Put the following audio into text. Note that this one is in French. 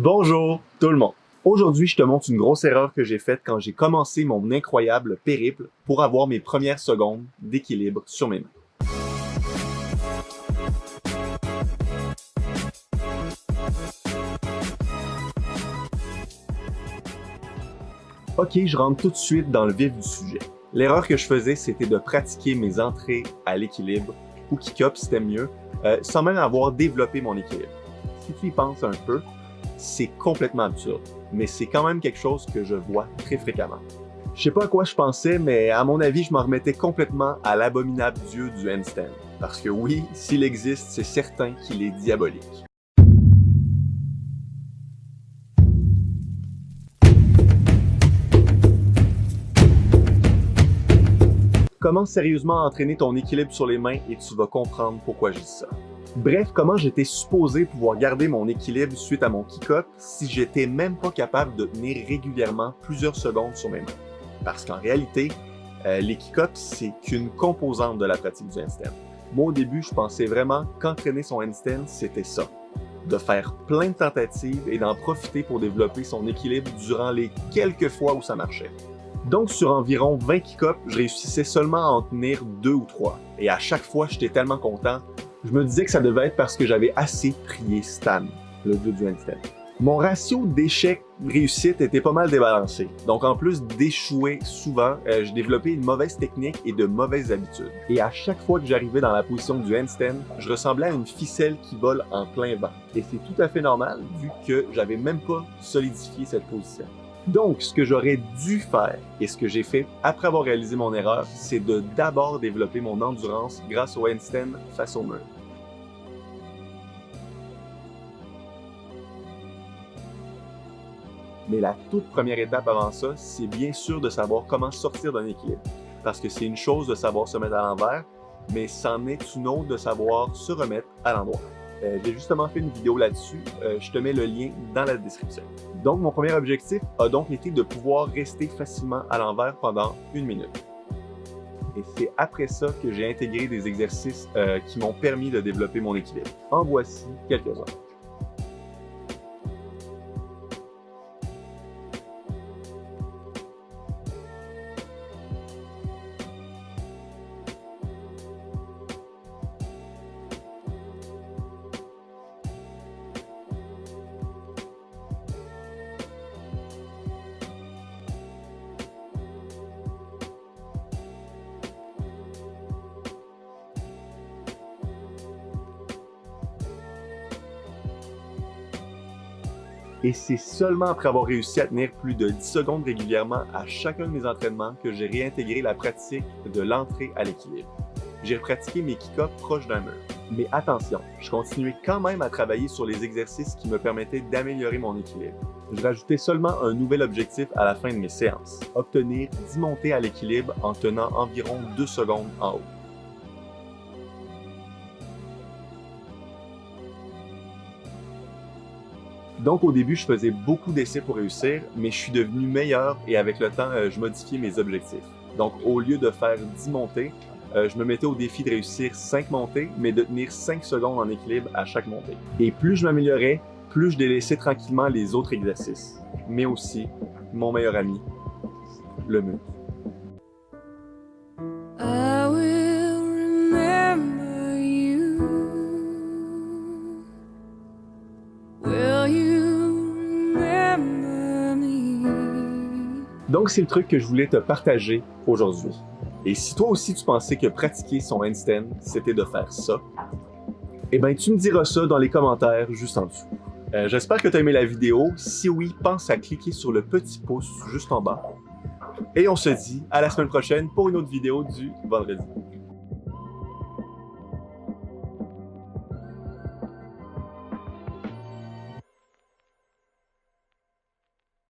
Bonjour tout le monde! Aujourd'hui, je te montre une grosse erreur que j'ai faite quand j'ai commencé mon incroyable périple pour avoir mes premières secondes d'équilibre sur mes mains. Ok, je rentre tout de suite dans le vif du sujet. L'erreur que je faisais, c'était de pratiquer mes entrées à l'équilibre, ou kick-up si t'aimes mieux, sans même avoir développé mon équilibre. Si tu y penses un peu, c'est complètement absurde, mais c'est quand même quelque chose que je vois très fréquemment. Je sais pas à quoi je pensais, mais à mon avis, je m'en remettais complètement à l'abominable dieu du handstand. Parce que oui, s'il existe, c'est certain qu'il est diabolique. Commence sérieusement à entraîner ton équilibre sur les mains et tu vas comprendre pourquoi je dis ça. Bref, comment j'étais supposé pouvoir garder mon équilibre suite à mon kick-up si j'étais même pas capable de tenir régulièrement plusieurs secondes sur mes mains? Parce qu'en réalité, les kick-ups, c'est qu'une composante de la pratique du handstand. Moi, au début, je pensais vraiment qu'entraîner son handstand, c'était ça. De faire plein de tentatives et d'en profiter pour développer son équilibre durant les quelques fois où ça marchait. Donc, sur environ 20 kick-ups, je réussissais seulement à en tenir 2 ou 3. Et à chaque fois, j'étais tellement content. Je me disais que ça devait être parce que j'avais assez prié Stan, le dieu du handstand. Mon ratio d'échec-réussite était pas mal débalancé. Donc en plus d'échouer souvent, j'ai développé une mauvaise technique et de mauvaises habitudes. Et à chaque fois que j'arrivais dans la position du handstand, je ressemblais à une ficelle qui vole en plein vent. Et c'est tout à fait normal vu que j'avais même pas solidifié cette position. Donc, ce que j'aurais dû faire, et ce que j'ai fait après avoir réalisé mon erreur, c'est de d'abord développer mon endurance grâce au handstand face au mur. Mais la toute première étape avant ça, c'est bien sûr de savoir comment sortir d'un équilibre. Parce que c'est une chose de savoir se mettre à l'envers, mais c'en est une autre de savoir se remettre à l'endroit. J'ai justement fait une vidéo là-dessus, je te mets le lien dans la description. Donc mon premier objectif a donc été de pouvoir rester facilement à l'envers pendant 1 minute. Et c'est après ça que j'ai intégré des exercices qui m'ont permis de développer mon équilibre. En voici quelques-uns. Et c'est seulement après avoir réussi à tenir plus de 10 secondes régulièrement à chacun de mes entraînements que j'ai réintégré la pratique de l'entrée à l'équilibre. J'ai pratiqué mes kick-ups proches d'un mur. Mais attention, je continuais quand même à travailler sur les exercices qui me permettaient d'améliorer mon équilibre. Je rajoutais seulement un nouvel objectif à la fin de mes séances, obtenir 10 montées à l'équilibre en tenant environ 2 secondes en haut. Donc au début, je faisais beaucoup d'essais pour réussir, mais je suis devenu meilleur et avec le temps, je modifiais mes objectifs. Donc au lieu de faire 10 montées, je me mettais au défi de réussir 5 montées, mais de tenir 5 secondes en équilibre à chaque montée. Et plus je m'améliorais, plus je délaissais tranquillement les autres exercices. Mais aussi, mon meilleur ami, le mur. Donc c'est le truc que je voulais te partager aujourd'hui. Et si toi aussi tu pensais que pratiquer son handstand, c'était de faire ça, eh ben tu me diras ça dans les commentaires juste en dessous. J'espère que tu as aimé la vidéo. Si oui, pense à cliquer sur le petit pouce juste en bas. Et on se dit à la semaine prochaine pour une autre vidéo du vendredi.